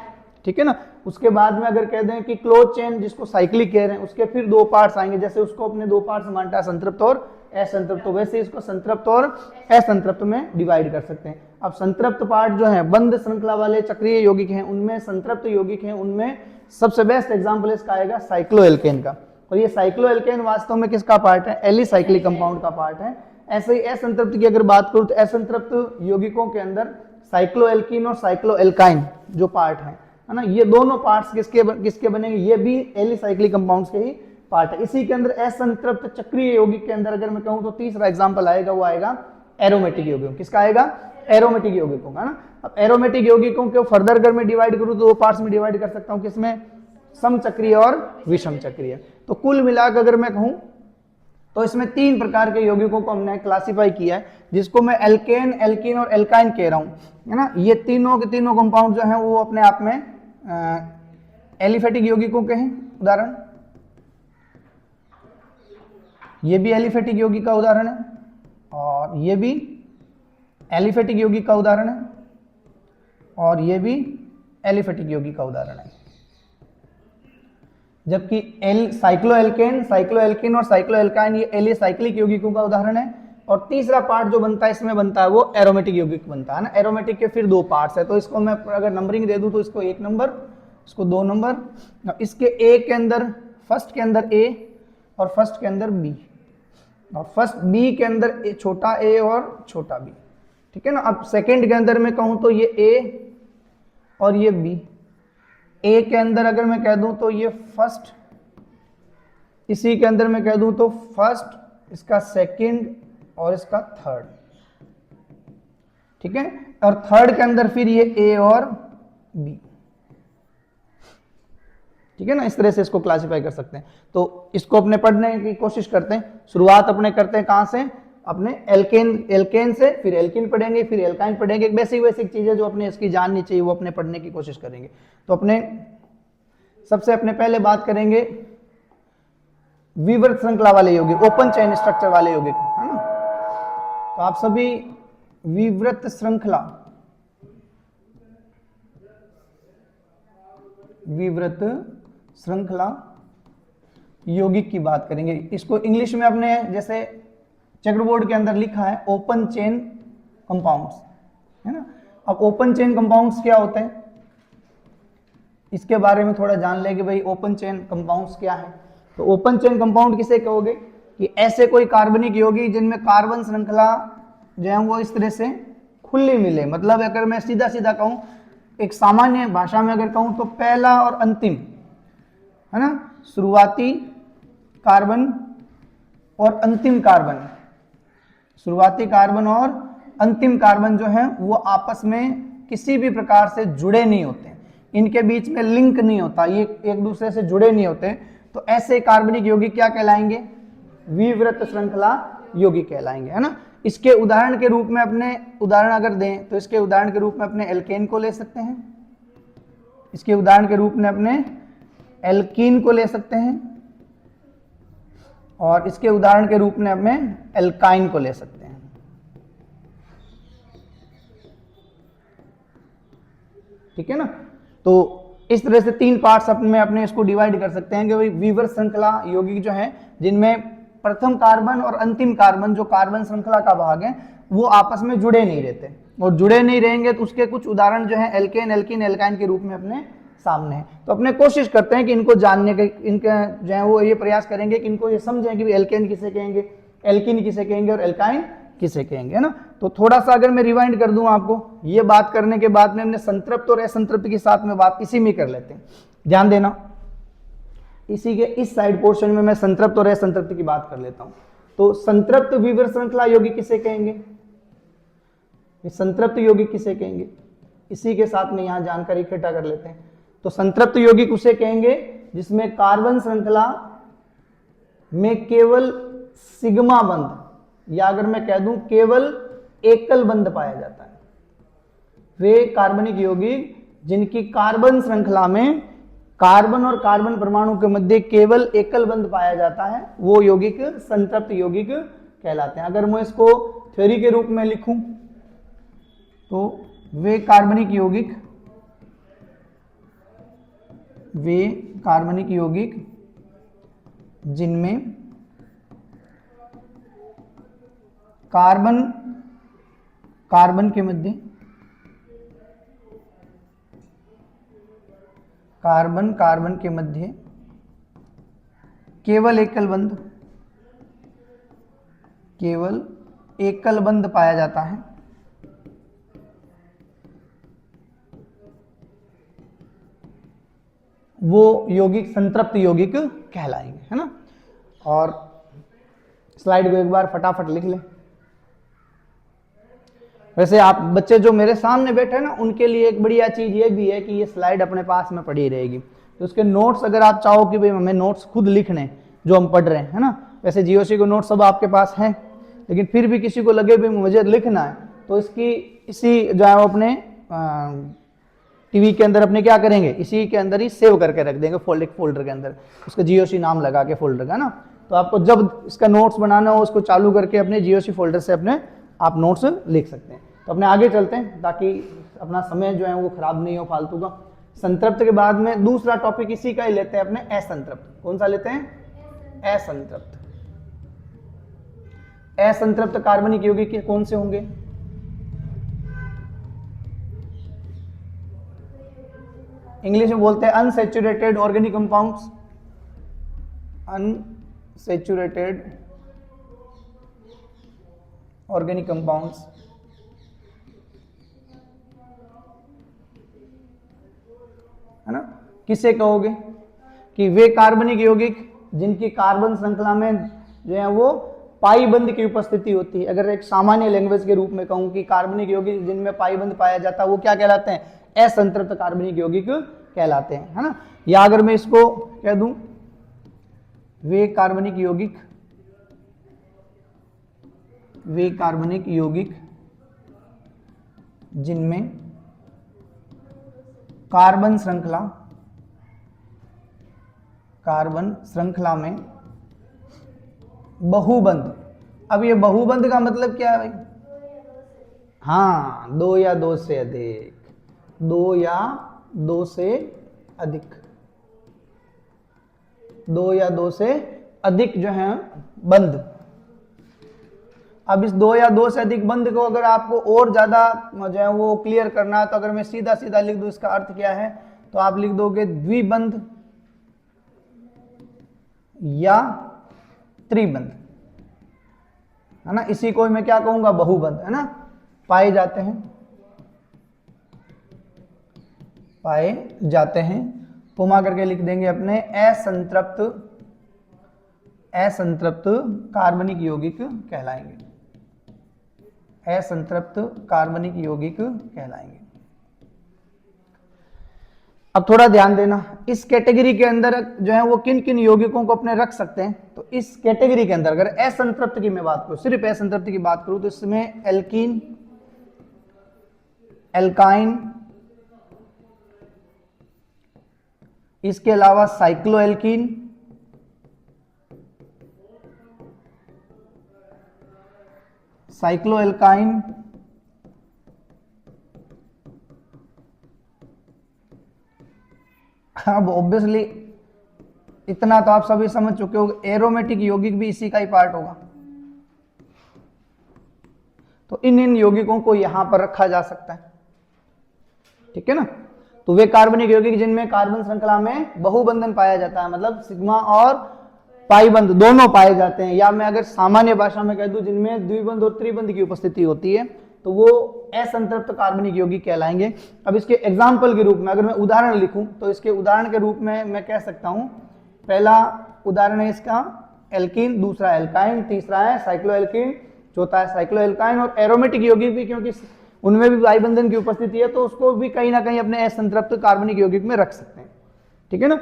ठीक है ना। उसके बाद में अगर कह दें कि क्लोज चेन जिसको साइक्लिक कह रहे हैं उसके फिर दो पार्ट्स आएंगे, जैसे उसको अपने दो पार्ट्स मानता है संतृप्त और असंतृप्त, तो वैसे इसको संतृप्त और असंतृप्त में डिवाइड कर सकते हैं। अब संतृप्त पार्ट जो है बंद श्रृंखला वाले चक्रीय यौगिक हैं उनमें, संतृप्त यौगिक हैं उनमें सबसे बेस्ट एग्जांपल इसका आएगा साइक्लोएल्केन का। और ये साइक्लोएल्केन वास्तव में किसका पार्ट है? एलिसाइक्लिक कंपाउंड का पार्ट है। ऐसे ही असंतृप्त की अगर बात करूं तो असंतृप्त यौगिकों के अंदर साइक्लोएल्कीन और साइक्लोएल्काइन जो पार्ट है ना, ये दोनों पार्ट्स किसके बनेंगे? ये भी एलिसाइक्लिक कंपाउंड्स के ही पार्ट है। इसी के अंदर असंतृप्त चक्रीय यौगिक के अंदर अगर मैं कहूं तो तीसरा एग्जांपल आएगा वो आएगा एरोमेटिक यौगिक। किसका आएगा? एरोमेटिक यौगिकों का ना। अब एरोमेटिक यौगिकों को फर्दर अगर मैं डिवाइड करूं तो दो पार्ट्स में डिवाइड कर सकता हूं, किसमें, समचक्रीय और विषम चक्रीय। तो कुल मिलाकर अगर मैं कहूं तो इसमें 3 प्रकार के यौगिकों को हमने क्लासिफाई किया है, जिसको मैं एल्केन, एल्कीन और एल्काइन कह रहा हूं, है ना। ये तीनों के तीनों कंपाउंड जो हैं वो अपने आप में एलिफेटिक यौगिकों के हैं उदाहरण। ये भी एलिफेटिक यौगिक का उदाहरण है और ये भी एलिफेटिक यौगिक का उदाहरण है और ये भी एलिफेटिक यौगिक का उदाहरण है। जबकि साइक्लोएल्केन, साइक्लोएल्कीन और साइक्लोएल्काइन ये एलिसाइक्लिक यौगिकों का उदाहरण है। और तीसरा पार्ट जो बनता है इसमें बनता है वो एरोमेटिक यौगिक बनता है ना। एरोमेटिक के फिर 2 पार्ट्स है, तो इसको मैं अगर नंबरिंग दे दूं तो इसको 1 नंबर, इसको 2 नंबर, इसके ए के अंदर, फर्स्ट के अंदर ए और फर्स्ट के अंदर बी, और फर्स्ट बी के अंदर छोटा ए और छोटा बी, ठीक है ना। अब सेकंड के अंदर मैं कहूं तो ये ए और ये बी। ए के अंदर अगर मैं कह दूं तो ये फर्स्ट, इसी के अंदर मैं कह दूं तो फर्स्ट, इसका सेकंड और इसका थर्ड, ठीक है। और थर्ड के अंदर फिर ये ए और बी, ठीक है ना। इस तरह से इसको क्लासिफाई कर सकते हैं। तो इसको अपने पढ़ने की कोशिश करते हैं। शुरुआत अपने करते हैं कहां से, अपने एल्केन से, फिर एल्कीन पढ़ेंगे, फिर एल्काइन पढ़ेंगे। बेसिक चीजें जो अपने इसकी जाननी चाहिए वो अपने पढ़ने की कोशिश करेंगे। तो अपने सबसे अपने पहले बात करेंगे विवृत श्रृंखला वाले यौगिक, ओपन चेन स्ट्रक्चर वाले यौगिक, है ना। तो आप सभी विवृत श्रृंखला, विवृत श्रृंखला यौगिक की बात करेंगे। इसको इंग्लिश में अपने जैसे चेकरबोर्ड के अंदर लिखा है ओपन चेन कंपाउंड्स, है ना। अब ओपन चेन कंपाउंड्स क्या होते हैं, इसके बारे में थोड़ा जान लेंगे भाई ओपन चेन कंपाउंड्स क्या है। तो ओपन चेन कंपाउंड किसे कहोगे कि ऐसे कोई कार्बनिक यौगिक जिनमें कार्बन श्रृंखला जो है वो इस तरह से खुली मिले। मतलब अगर मैं सीधा सीधा कहूं, एक सामान्य भाषा में अगर कहूं तो पहला और अंतिम, है ना, शुरुआती कार्बन और अंतिम कार्बन, शुरुआती कार्बन और अंतिम कार्बन जो है वो आपस में किसी भी प्रकार से जुड़े नहीं होते, इनके बीच में लिंक नहीं होता, ये एक दूसरे से जुड़े नहीं होते। तो ऐसे कार्बनिक यौगिक क्या कहलाएंगे, विवृत श्रृंखला यौगिक कहलाएंगे, है ना। इसके उदाहरण के रूप में अपने उदाहरण अगर दें तो इसके उदाहरण के रूप में अपने एल्केन को ले सकते हैं, इसके उदाहरण के रूप में अपने एल्कीन को ले सकते हैं, और इसके उदाहरण के रूप में अपने एल्काइन को ले सकते हैं। ठीक है ना। तो इस तरह से 3 पार्ट्स में अपने इसको डिवाइड कर सकते हैं कि भाई विवृत श्रृंखला यौगिक जो है जिनमें प्रथम कार्बन और अंतिम कार्बन जो कार्बन श्रृंखला का भाग है वो आपस में जुड़े नहीं रहते, और जुड़े नहीं रहेंगे तो उसके कुछ उदाहरण जो है एल्केन, एल्कीन, एल्काइन के रूप में अपने सामने है। तो अपने कोशिश करते हैं कि इनको जानने के, इनके जो है वो ये प्रयास करेंगे कि इनको ये समझें कि एल्केन किसे कहेंगे, एल्कीन किसे कहेंगे और एल्काइन किसे कहेंगे, है ना। तो थोड़ा सा अगर मैं रिवाइंड कर दूं आपको, ये बात करने के बाद में हमने संतृप्त और असंतृप्त के साथ में बात इसी में कर लेते हैं। ध्यान देना, इसी के इस साइड पोर्शन में मैं संतृप्त और असंतृप्त की बात कर लेता हूं। तो संतृप्त विवृत श्रृंखला यौगिक किसे कहेंगे, संतृप्त यौगिक किसे कहेंगे, इसी के साथ में यहां जानकारी इकट्ठा कर लेते हैं। तो संतृप्त यौगिक उसे कहेंगे जिसमें कार्बन श्रृंखला में केवल सिग्मा बंध, या अगर मैं कह दूं केवल एकल बंध पाया जाता है। वे कार्बनिक यौगिक जिनकी कार्बन श्रृंखला में कार्बन और कार्बन परमाणु के मध्य केवल एकल बंध पाया जाता है, वो यौगिक संतृप्त यौगिक कहलाते हैं। अगर मैं इसको थ्योरी के रूप में लिखूं तो वे कार्बनिक यौगिक जिनमें कार्बन कार्बन के मध्य कार्बन कार्बन के मध्य केवल एकल बंध पाया जाता है, वो यौगिक संतृप्त यौगिक कहलाएंगे, है ना। और स्लाइड को एक बार फटाफट लिख लें। वैसे आप बच्चे जो मेरे सामने बैठे हैं ना, उनके लिए एक बढ़िया चीज ये भी है कि ये स्लाइड अपने पास में पड़ी रहेगी, तो उसके नोट्स अगर आप चाहो कि भाई हमें नोट्स खुद लिखने जो हम पढ़ रहे हैं, है ना, वैसे जीओसी को नोट्स सब आपके पास हैं, लेकिन फिर भी किसी को लगे भी मुझे लिखना है, तो इसकी इसी जो है वो अपने टीवी के अंदर अपने क्या करेंगे, इसी के अंदर ही सेव करके रख देंगे फोल्डर के अंदर, उसका जीओसी नाम लगा के फोल्डर का ना। तो आपको जब इसका नोट्स बनाना हो उसको चालू करके अपने जीओसी फोल्डर से अपने आप नोट्स लिख सकते हैं। तो अपने आगे चलते हैं ताकि अपना समय जो है वो खराब नहीं हो फालतू का। संतृप्त के बाद में दूसरा टॉपिक इसी का ही लेते हैं अपने, असंतृप्त। कौन सा लेते हैं? असंतृप्त। असंतृप्त कार्बनिक यौगिक कौन से होंगे? इंग्लिश में बोलते हैं unsaturated organic compounds, unsaturated organic compounds. है ना? किसे कहोगे कि वे कार्बनिक यौगिक जिनकी कार्बन श्रृंखला में जो है वो पाई बंध की उपस्थिति होती है। अगर एक सामान्य लैंग्वेज के रूप में कहूं कि कार्बनिक यौगिक जिनमें पाई बंध पाया जाता है वो क्या कहलाते हैं? असंतृप्त कार्बनिक यौगिक कहलाते हैं, है ना। या अगर मैं इसको कह दूं वे कार्बनिक यौगिक जिनमें कार्बन श्रृंखला में बहुबंध। अब ये बहुबंध का मतलब क्या है भाई? हाँ, दो या दो से अधिक, दो या दो से अधिक जो है बंध। अब इस दो या दो से अधिक बंध को अगर आपको और ज्यादा जो है वो क्लियर करना है तो अगर मैं सीधा सीधा लिख दूं इसका अर्थ क्या है, तो आप लिख दोगे द्विबंध या त्रिबंध, है ना। इसी को मैं क्या कहूंगा? बहुबंध, है ना। पाए जाते हैं पुमा करके लिख देंगे अपने असंतृप्त कार्बनिक यौगिक कहलाएंगे, असंतृप्त कार्बनिक यौगिक कहलाएंगे। अब थोड़ा ध्यान देना, इस कैटेगरी के अंदर जो है वो किन किन यौगिकों को अपने रख सकते हैं। तो इस कैटेगरी के अंदर अगर असंतृप्त की मैं बात करूं, सिर्फ असंतृप्त की बात करूं, तो इसमें एल्कीन, एल्काइन, इसके अलावा साइक्लोएल्कीन, साइक्लोएल्काइन, अब ऑब्वियसली इतना तो आप सभी समझ चुके हो, एरोमेटिक यौगिक भी इसी का ही पार्ट होगा। तो इन यौगिकों को यहां पर रखा जा सकता है, ठीक है ना। तो वे कार्बनिक यौगिक जिनमें कार्बन श्रृंखला में बहुबंधन पाया जाता है, मतलब सिग्मा और पाई बंध दोनों पाए जाते हैं, या मैं अगर सामान्य भाषा में कह दूं जिनमें द्विबंध और त्रिबंध की उपस्थिति होती है, तो वो असंतृप्त कार्बनिक यौगिक कहलाएंगे। अब इसके एग्जाम्पल के रूप में अगर मैं उदाहरण लिखूं, तो इसके उदाहरण के रूप में मैं कह सकता हूं, पहला उदाहरण है इसका एल्कीन, दूसरा एल्काइन, तीसरा है साइक्लोएल्कीन, चौथा है साइक्लोएल्काइन। और एरोमेटिक यौगिक भी, क्योंकि उनमें भी पाई बंधन की उपस्थिति है, तो उसको भी कहीं ना कहीं अपने असंतृप्त कार्बनिक यौगिक में रख सकते हैं, ठीक है ना।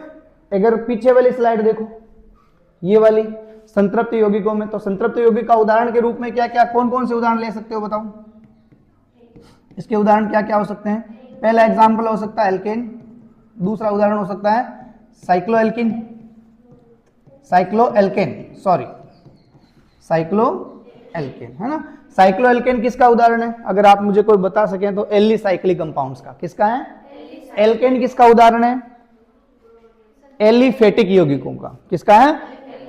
अगर पीछे वाली स्लाइड देखो, ये वाली संतृप्त यौगिकों में, तो संतृप्त यौगिक का उदाहरण के रूप में क्या क्या, कौन कौन से उदाहरण ले सकते हो बताओ? इसके उदाहरण क्या क्या हो सकते हैं? पहला एग्जाम्पल हो सकता है एल्केन, दूसरा उदाहरण हो सकता है साइक्लोएल्केन, है ना। साइक्लोएल्केन किसका उदाहरण है? अगर आप मुझे कोई बता सकें तो एलिसाइक्लिक कंपाउंड्स का। किसका है? एल्केन किसका उदाहरण है? एलिफेटिक यौगिकों का। किसका है?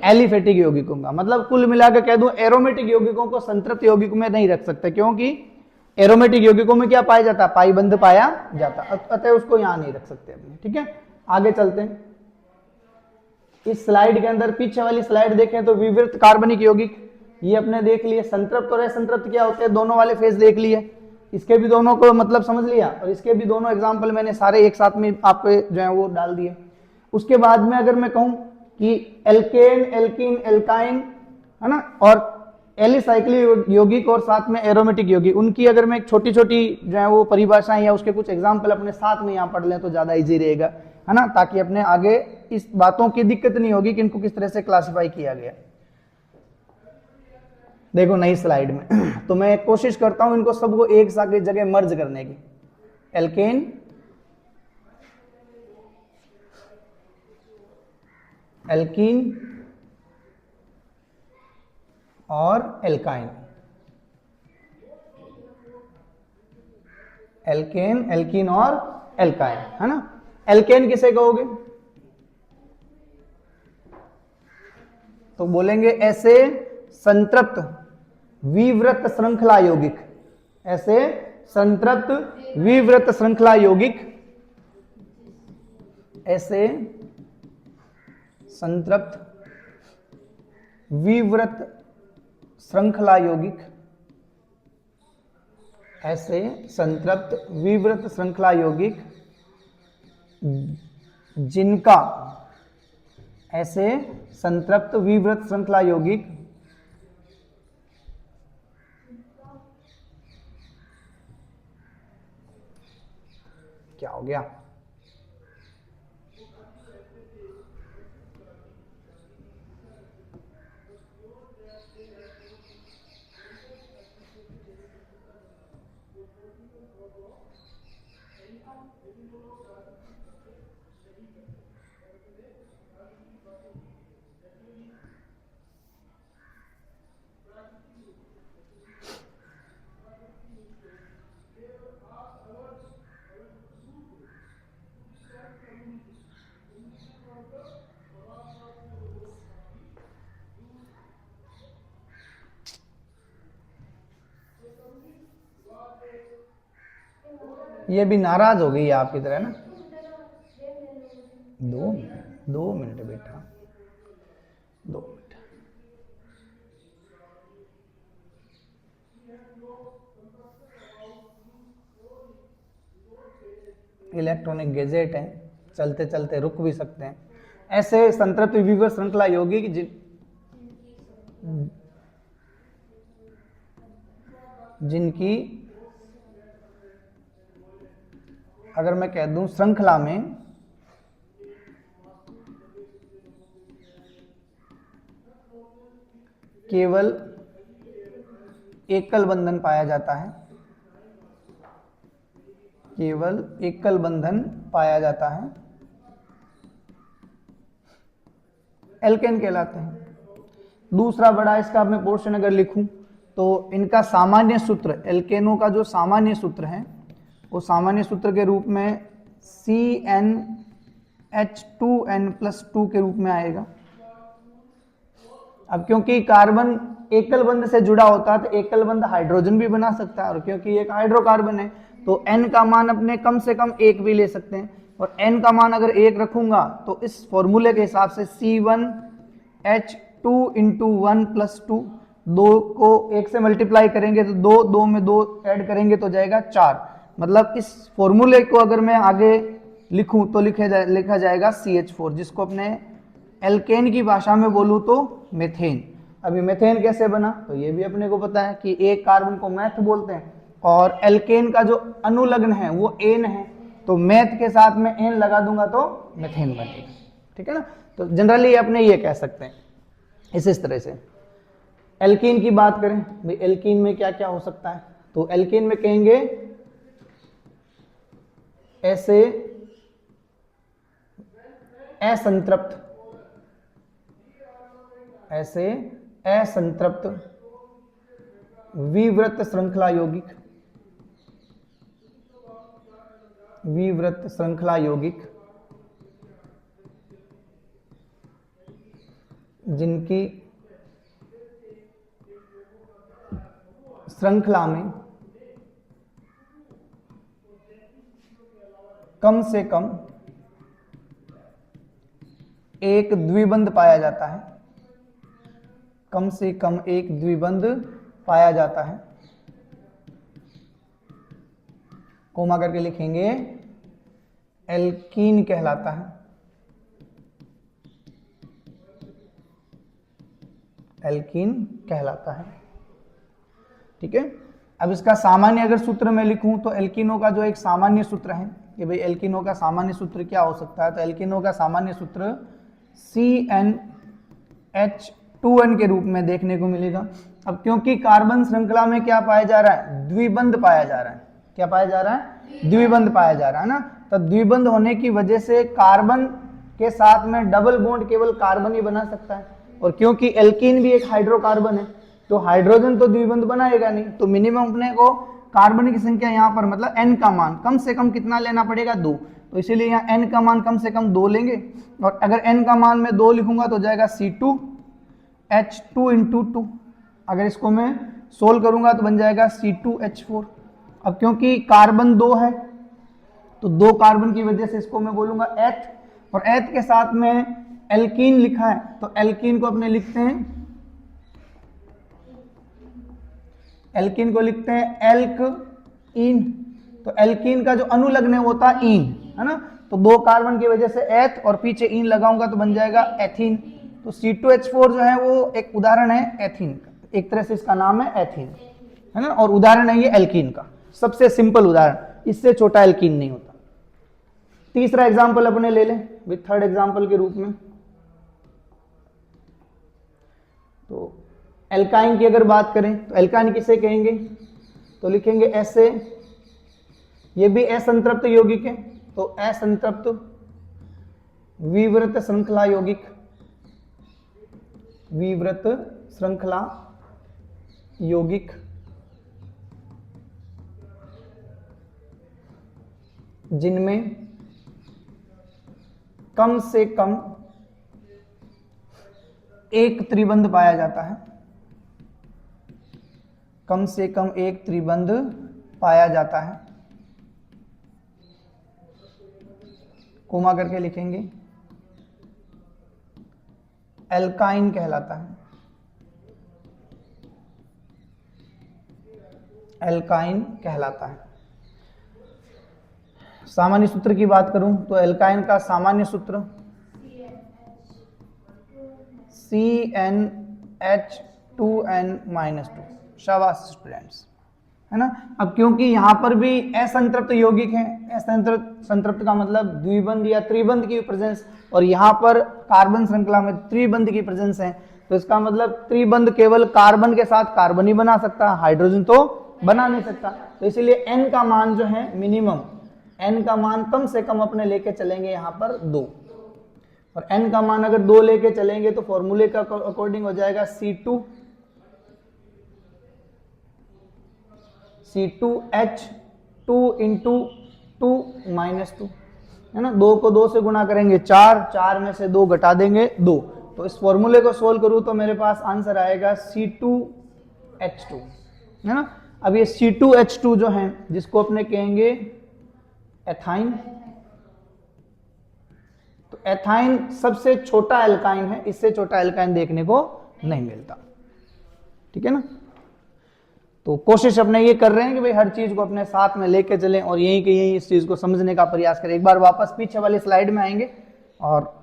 एलिफेटिक यौगिकों का। मतलब कुल मिलाकर कह दूं, एरोमेटिक यौगिकों को संतृप्त यौगिक में नहीं रख सकते, क्योंकि एरोमेटिक यौगिकों में क्या पाया जाता है? पाई बंध पाया जाता, अतः उसको यहां नहीं रख सकते अपने, ठीक है। आगे चलते हैं, इस स्लाइड के अंदर पीछे वाली स्लाइड देखें तो विवृत कार्बनिक यौगिक ये अपने देख लिए, संतृप्त और असंतृप्त क्या होते हैं दोनों वाले फेज देख लिए, इसके भी दोनों को मतलब समझ लिया, और इसके भी दोनों एग्जाम्पल मैंने सारे एक साथ में आपको जो है वो डाल दिए। उसके बाद में अगर मैं कहूं कि एल्केन, एल्कीन, एल्काइन, है ना, और एलिसाइक्लिक यौगिक और साथ में एरोमेटिक यौगिक, उनकी अगर मैं एक छोटी छोटी जो है वो परिभाषाएं या उसके कुछ एग्जाम्पल अपने साथ में यहाँ पढ़ लें तो ज़्यादा इजी रहेगा, है ना, ताकि अपने आगे इस बातों की दिक्कत नहीं होगी कि इनको किस तरह से क्लासिफाई किया गया। देखो नई स्लाइड में तो मैं कोशिश करता हूं इनको सबको एक साथ एक जगह मर्ज करने की। एल्केन, एल्कीन और एल्काइन, एल्केन, एल्कीन और एल्काइन, है ना। एल्केन किसे कहोगे? तो बोलेंगे ऐसे संतृप्त विवृत श्रृंखला यौगिक, ऐसे संतृप्त विवृत श्रृंखला यौगिक, ऐसे संतृप्त विवृत श्रृंखला यौगिक, ऐसे संतृप्त विवृत श्रृंखला यौगिक जिनका, ऐसे संतृप्त विवृत श्रृंखला यौगिक क्या हो गया? ये भी नाराज हो गई है आपकी तरह ना। 2 मिनट बेटा, 2 मिनट। इलेक्ट्रॉनिक गैजेट है, चलते चलते रुक भी सकते हैं। ऐसे संतृप्त विवृत श्रृंखला यौगिक जिनकी अगर मैं कह दूं श्रृंखला में केवल एकल बंधन पाया जाता है, केवल एकल बंधन पाया जाता है, एल्केन कहलाते हैं। दूसरा बड़ा इसका मैं पोर्शन अगर लिखूं तो इनका सामान्य सूत्र, एल्केनों का जो सामान्य सूत्र है वो सामान्य सूत्र के रूप में CnH2n+2 के रूप में आएगा। अब क्योंकि कार्बन एकल बंध से जुड़ा होता है तो एकल बंध हाइड्रोजन भी बना सकता है, और क्योंकि एक हाइड्रोकार्बन है तो n का मान अपने कम से कम 1 भी ले सकते हैं, और n का मान अगर 1 रखूंगा तो इस फॉर्मूले के हिसाब से C1H2 × 1+2, 2 को 1 से मल्टीप्लाई करेंगे तो 2, 2 में 2 ऐड करेंगे तो जाएगा 4। मतलब इस फॉर्मूले को अगर मैं आगे लिखूं तो लिखा जाएगा CH4, जिसको अपने एल्केन की भाषा में बोलूं तो मेथेन। अभी मेथेन कैसे बना तो ये भी अपने को पता है कि एक कार्बन को मैथ बोलते हैं और एल्केन का जो अनुलग्न है वो एन है, तो मैथ के साथ में एन लगा दूंगा तो मेथेन बनेगा। ठीक है ना, तो जनरली अपने ये कह सकते हैं इस तरह से। एल्कीन की बात करें भाई, एल्कीन में क्या क्या हो सकता है, तो एल्कीन में कहेंगे ऐसे असंतृप्त, ऐसे असंतृप्त विवृत श्रृंखला यौगिक, विवृत श्रृंखला यौगिक जिनकी श्रृंखला में कम से कम एक द्विबंध पाया जाता है, कम से कम एक द्विबंध पाया जाता है, कोमा करके लिखेंगे, एल्कीन कहलाता है, एल्कीन कहलाता है। ठीक है। अब इसका सामान्य अगर सूत्र मैं लिखूं तो एल्किनो का जो एक सामान्य सूत्र है कि भाई एल्किनो का सामान्य सूत्र क्या हो सकता है, तो एल्किनो का सामान्य सूत्र CnH2n के रूप में देखने को मिलेगा। अब क्योंकि कार्बन श्रृंखला में क्या पाया जा रहा है, द्विबंध पाया जा रहा है, क्या पाया जा रहा है, द्विबंध पाया जा रहा है ना। तो द्विबंध होने की वजह से कार्बन के साथ में डबल बॉन्ड केवल कार्बन ही बना सकता है, और क्योंकि एल्कीन भी एक हाइड्रोकार्बन है तो हाइड्रोजन तो द्विबंध बनाएगा नहीं, तो मिनिमम अपने को कार्बन की संख्या यहाँ पर मतलब n का मान कम से कम कितना लेना पड़ेगा, 2। तो इसीलिए यहाँ n का मान कम से कम 2 लेंगे, और अगर n का मान मैं 2 लिखूंगा तो जाएगा C2H2 × 2। अगर इसको मैं सोल्व करूंगा तो बन जाएगा C2H4। अब क्योंकि कार्बन 2 है तो 2 कार्बन की वजह से इसको मैं बोलूंगा एथ, और एथ के साथ में एल्कीन लिखा है तो एल्कीन को अपने लिखते हैं, एल्कीन को लिखते हैं एल्क इन। तो एल्कीन का जो अनुलग्न है वो होता है इन, है ना। तो 2 कार्बन की वजह से एथ और पीछे इन लगाऊंगा तो बन जाएगा एथीन। तो C2H4 जो है वो एक उदाहरण है एथीन का, एक तरह से इसका नाम है एथीन, है ना, और उदाहरण है ये एल्कीन का, सबसे सिंपल उदाहरण, इससे छोटा एल्कीन नहीं होता। तीसरा एग्जाम्पल अपने ले लें विथ थर्ड एग्जाम्पल के रूप में। तो एल्काइन की अगर बात करें तो एल्काइन किसे कहेंगे, तो लिखेंगे ऐसे, ये भी असंतृप्त यौगिक है, तो असंतृप्त विवृत श्रृंखला यौगिक, विवृत श्रृंखला यौगिक जिनमें कम से कम एक त्रिबंध पाया जाता है, कम से कम एक त्रिबंध पाया जाता है, कोमा करके लिखेंगे, एल्काइन कहलाता है, एल्काइन कहलाता है। सामान्य सूत्र की बात करूं तो एल्काइन का सामान्य सूत्र CnH2n-2। शाबाश स्टूडेंट्स, है ना। अब क्योंकि यहां पर भी असंतृप्त यौगिक है, संतृप्त का मतलब द्विबंध या त्रिबंध की प्रेजेंस, और यहां पर कार्बन श्रृंखला में त्रिबंध की प्रेजेंस है, तो इसका मतलब त्रिबंध केवल कार्बन के साथ कार्बन ही बना सकता, हाइड्रोजन तो बना नहीं सकता। तो इसीलिए n का मान जो है मिनिमम, n का मान कम से कम अपने लेके चलेंगे यहाँ पर 2, और n का मान अगर 2 लेके चलेंगे तो फॉर्मूले का अकॉर्डिंग हो जाएगा C2H2 × 2 - 2, है ना। 2 को 2 से गुणा करेंगे 4, 4 में से 2 घटा देंगे 2, तो इस फॉर्मूले को सोल्व करूं तो मेरे पास आंसर आएगा C2H2, है ना। अब ये C2H2 जो है जिसको अपने कहेंगे एथाइन, तो एथाइन सबसे छोटा एल्काइन है, इससे छोटा एल्काइन देखने को नहीं मिलता, ठीक है ना। तो कोशिश अपने ये कर रहे हैं कि भाई हर चीज को अपने साथ में लेके चलें और यहीं के यहीं इस चीज को समझने का प्रयास करें। एक बार वापस पीछे वाली स्लाइड में आएंगे और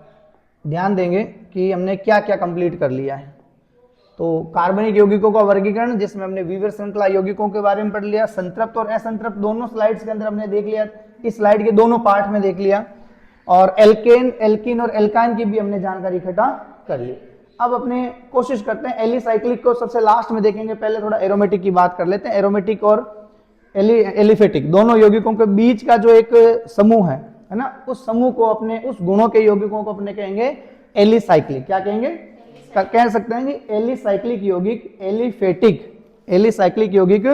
ध्यान देंगे कि हमने क्या क्या कंप्लीट कर लिया है। तो कार्बनिक यौगिकों का वर्गीकरण जिसमें हमने विवर श्रृंखला यौगिकों के बारे में पढ़ लिया, संतृप्त और असंतृप्त दोनों स्लाइड्स के अंदर हमने देख लिया, इस स्लाइड के दोनों पार्ट में देख लिया, और एल्केन, एल्कीन और एल्काइन की भी हमने जानकारी इकट्ठा कर ली। अब अपने कोशिश करते हैं एलिसाइक्लिक को सबसे लास्ट में देखेंगे, पहले थोड़ा एरोमेटिक की बात कर लेते हैं। एरोमेटिक और एलिफेटिक दोनों यौगिकों के बीच का जो एक समूह है ना, उस समूह को अपने, उस गुणों के यौगिकों को अपने कहेंगे एलिसाइक्लिक। क्या कहेंगे, कह सकते हैं कि एलिसाइक्लिक यौगिक, एलिसाइक्लिक यौगिक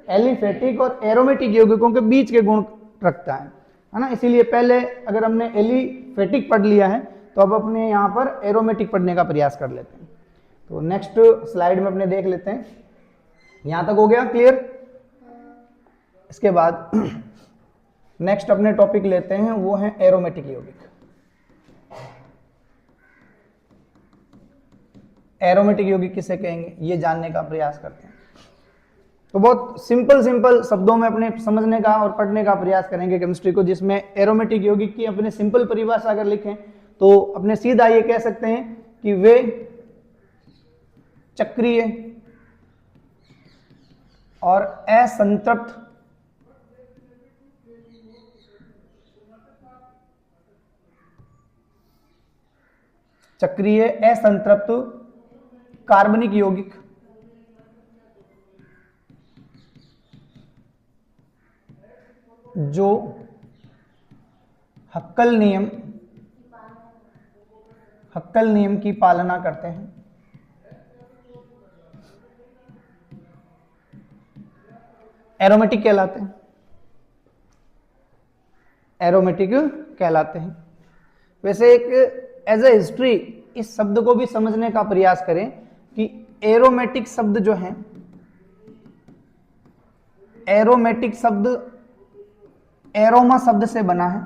एलिफेटिक और एरोमेटिक यौगिकों के बीच के गुण रखता है ना। इसीलिए पहले अगर हमने एलिफेटिक पढ़ लिया है तो अब अपने यहाँ पर एरोमेटिक पढ़ने का प्रयास कर लेते हैं। तो नेक्स्ट स्लाइड में अपने देख लेते हैं, यहां तक हो गया क्लियर। इसके बाद नेक्स्ट अपने टॉपिक लेते हैं, वो है एरोमेटिक यौगिक। एरोमेटिक यौगिक किसे कहेंगे ये जानने का प्रयास करते हैं। तो बहुत सिंपल शब्दों में अपने समझने का और पढ़ने का प्रयास करेंगे केमिस्ट्री को, जिसमें एरोमेटिक यौगिक की अपने सिंपल परिभाषा अगर लिखें तो अपने सीधा ये कह सकते हैं कि वे चक्रीय और असंतृप्त चक्रीय असंतृप्त कार्बनिक यौगिक जो हक्कल नियम की पालना करते हैं एरोमेटिक कहलाते हैं। एरोमेटिक कहलाते हैं। वैसे एक एज ए हिस्ट्री इस शब्द को भी समझने का प्रयास करें कि एरोमेटिक शब्द जो है, एरोमेटिक शब्द एरोमा शब्द से बना है।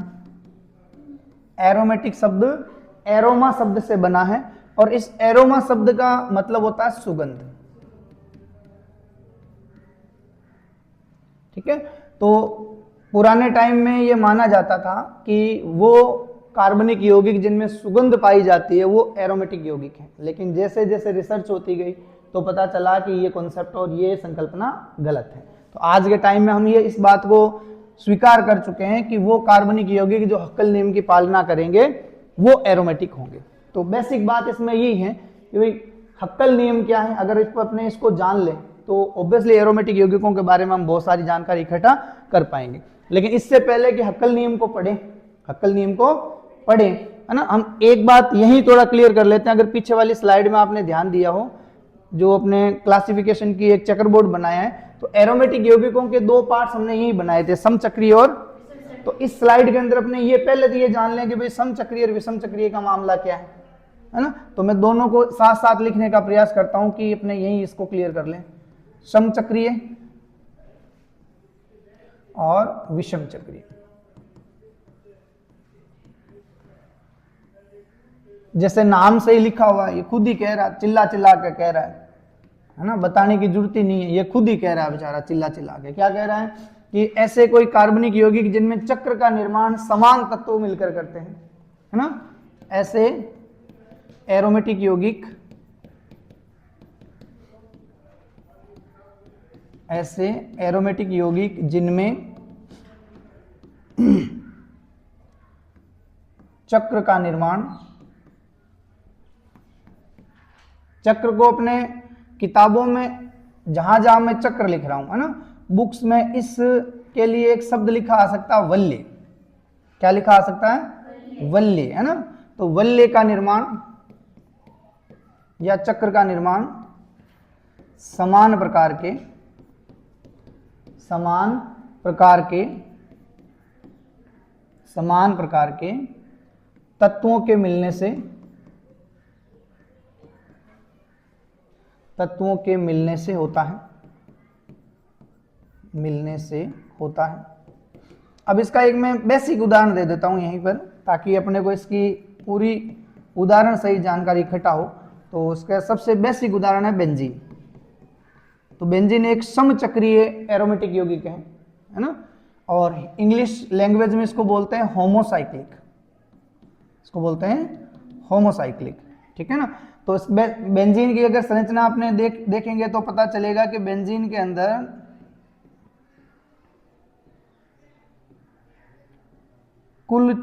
एरोमेटिक शब्द एरोमा शब्द से बना है और इस एरोमा शब्द का मतलब होता है सुगंध। ठीक है, तो पुराने टाइम में ये माना जाता था कि वो कार्बनिक यौगिक जिनमें सुगंध पाई जाती है वो एरोमेटिक यौगिक है। लेकिन जैसे जैसे रिसर्च होती गई तो पता चला कि ये कॉन्सेप्ट और ये संकल्पना गलत है। तो आज के टाइम में हम ये इस बात को स्वीकार कर चुके हैं कि वो कार्बनिक यौगिक जो हक्कल नियम की पालना करेंगे वो एरोमेटिक होंगे। तो बेसिक बात इसमें यही है कि भाई हक्कल नियम क्या है। अगर अपने इसको जान लें तो ऑब्वियसली एरोमेटिक यौगिकों के बारे में हम बहुत सारी जानकारी इकट्ठा कर पाएंगे। लेकिन इससे पहले कि हक्कल नियम को पढ़ें, हक्कल नियम को पढ़ें, है ना, हम एक बात यही थोड़ा क्लियर कर लेते हैं। अगर पीछे वाली स्लाइड में आपने ध्यान दिया हो, जो अपने क्लासिफिकेशन की एक चेकरबोर्ड बनाया है, तो एरोमेटिक यौगिकों के दो पार्ट्स हमने यही बनाए थे, समचक्रीय और। तो इस स्लाइड के अंदर अपने ये पहले तो ये जान लें कि भाई समचक्रीय और विषम चक्रीय का मामला क्या है ना। तो मैं दोनों को साथ साथ लिखने का प्रयास करता हूं कि अपने यही इसको क्लियर कर लें। समचक्रीय और विषम चक्रीय। जैसे नाम से ही लिखा हुआ है, ये खुद ही कह रहा, चिल्ला चिल्ला के कह रहा है ना, बताने की जरूरत ही नहीं है, ये खुद ही कह रहा है बेचारा चिल्ला चिल्ला के। क्या कह रहा है कि ऐसे कोई कार्बनिक यौगिक जिनमें चक्र का निर्माण समान तत्वों मिलकर करते हैं, है ना, ऐसे एरोमेटिक यौगिक, ऐसे एरोमेटिक यौगिक जिनमें चक्र का निर्माण, चक्र को अपने किताबों में जहां जहां मैं चक्र लिख रहा हूं, है ना, बुक्स में इसके लिए एक शब्द लिखा आ सकता है वल्य। क्या लिखा आ सकता है? वल्य, है ना। तो वल्य का निर्माण या चक्र का निर्माण समान प्रकार के तत्वों के मिलने से होता है। अब इसका एक मैं बेसिक उदाहरण दे देता हूं यहीं पर, ताकि अपने को इसकी पूरी उदाहरण सही जानकारी इकट्ठा हो। तो उसका सबसे बेसिक उदाहरण है बेंजीन। तो बेंजीन एक समचक्रीय एरोमेटिक यौगिक है ना, और इंग्लिश लैंग्वेज में इसको बोलते हैं होमोसाइक्लिक। ठीक है ना। तो इस बेंजीन की अगर संरचना आपने देखेंगे तो पता चलेगा कि बेंजीन के अंदर कुल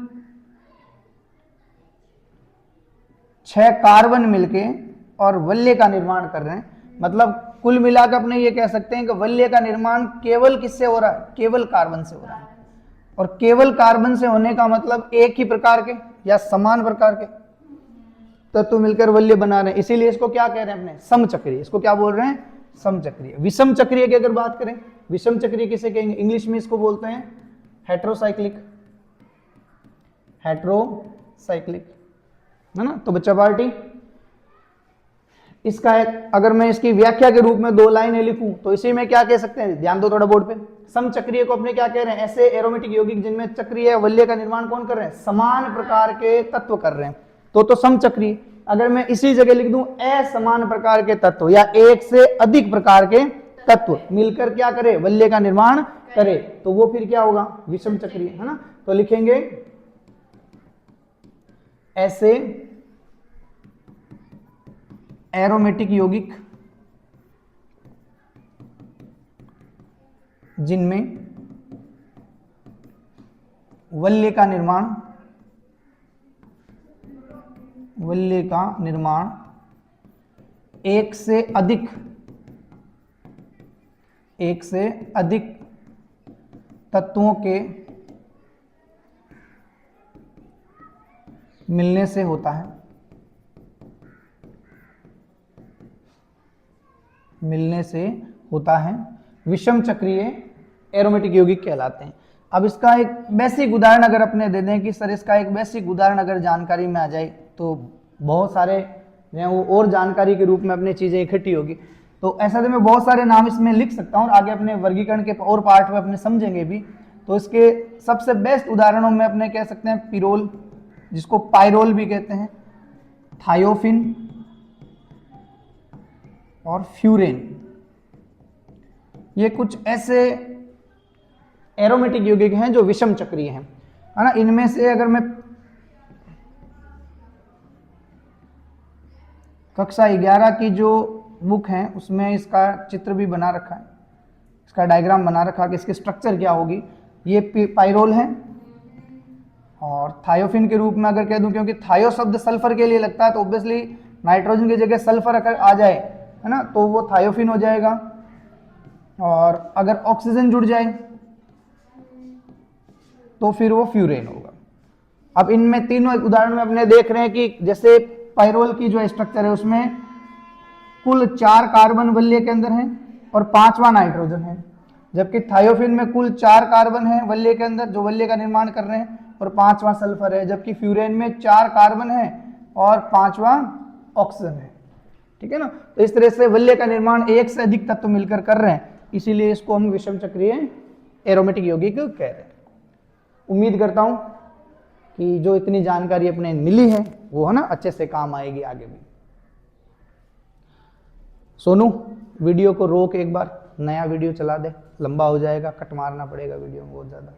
6 कार्बन मिलके और वल्य का निर्माण कर रहे हैं। मतलब कुल मिलाकर अपने ये कह सकते हैं कि वल्य का निर्माण केवल किससे हो रहा है? केवल कार्बन से हो रहा है। और केवल कार्बन से होने का मतलब एक ही प्रकार के या समान प्रकार के तत्व मिलकर वल्य बना रहे हैं। इसीलिए इसको क्या कह रहे हैं अपने? समचक्रीय। इसको क्या बोल रहे हैं? समचक्रीय। विषम चक्रीय की अगर बात करें, विषम चक्रीय किसे कहेंगे? इंग्लिश में इसको बोलते हैं हेट्रोसाइक्लिक, है ना। तो बच्चा पार्टी इसका एक, अगर मैं इसकी व्याख्या के रूप में 2 लाइनें लिखूं तो इसी में क्या कह सकते हैं? ध्यान दो थोड़ा बोर्ड पे। समचक्रीय को अपने क्या कह रहे हैं? ऐसे एरोमेटिक यौगिक जिनमें चक्रीय वल्य का निर्माण कौन कर रहे हैं? समान प्रकार के तत्व कर रहे हैं, तो समचक्रीय। अगर मैं इसी जगह लिख दूं असमान प्रकार के तत्व या एक से अधिक प्रकार के तत्व मिलकर क्या करे? वल्य का निर्माण करे, तो वो फिर क्या होगा? विषम चक्रीय, है ना। तो लिखेंगे ऐसे एरोमेटिक यौगिक जिनमें वल्य का निर्माण एक से अधिक तत्वों के मिलने से होता है, विषम चक्रीय एरोमेटिक यौगिक कहलाते हैं। अब इसका एक बेसिक उदाहरण अगर अपने दे दें कि सर इसका एक बेसिक उदाहरण अगर जानकारी में आ जाए तो बहुत सारे जो है वो और जानकारी के रूप में अपनी चीजें इकट्ठी होगी। तो ऐसा तो मैं बहुत सारे नाम इसमें लिख सकता हूँ, आगे अपने वर्गीकरण के और पार्ट में अपने समझेंगे भी। तो इसके सबसे बेस्ट उदाहरणों में अपने कह सकते हैं पिरोल, जिसको पाइरोल भी कहते हैं, थायोफिन और फ्यूरेन। ये कुछ ऐसे एरोमेटिक यौगिक हैं जो विषम चक्रीय हैं, है ना। इनमें से अगर मैं कक्षा 11 की जो बुक है उसमें इसका चित्र भी बना रखा है, इसका डायग्राम बना रखा है कि इसकी स्ट्रक्चर क्या होगी। ये पाइरोल है और थायोफिन के रूप में अगर कह दूं, क्योंकि थायो शब्द सल्फर के लिए लगता है तो ऑब्वियसली नाइट्रोजन की जगह सल्फर अगर आ जाए, है ना, तो वो थायोफिन हो जाएगा। और अगर ऑक्सीजन जुड़ जाए तो फिर वो फ्यूरेन होगा। अब इनमें तीनों एक उदाहरण में अपने देख रहे हैं कि जैसे पाइरोल की जो स्ट्रक्चर है उसमें कुल 4 कार्बन वल्य के अंदर है और 5वां नाइट्रोजन है, जबकि थायोफिन में कुल 4 कार्बन है वल्य के अंदर जो वल्य का निर्माण कर रहे हैं और 5वां सल्फर है, जबकि फ्यूरेन में 4 कार्बन है और 5वां ऑक्सीजन है। ठीक है ना। तो इस तरह से वल्य का निर्माण एक से अधिक तत्व मिलकर कर रहे हैं, इसीलिए इसको हम विषम चक्रीय एरोमेटिक यौगिक कह रहे हैं। उम्मीद करता हूं कि जो इतनी जानकारी अपने मिली है वो, है ना, अच्छे से काम आएगी आगे भी। सोनू वीडियो को रोक, एक बार नया वीडियो चला दे, लंबा हो जाएगा, कट मारना पड़ेगा वीडियो में बहुत ज्यादा।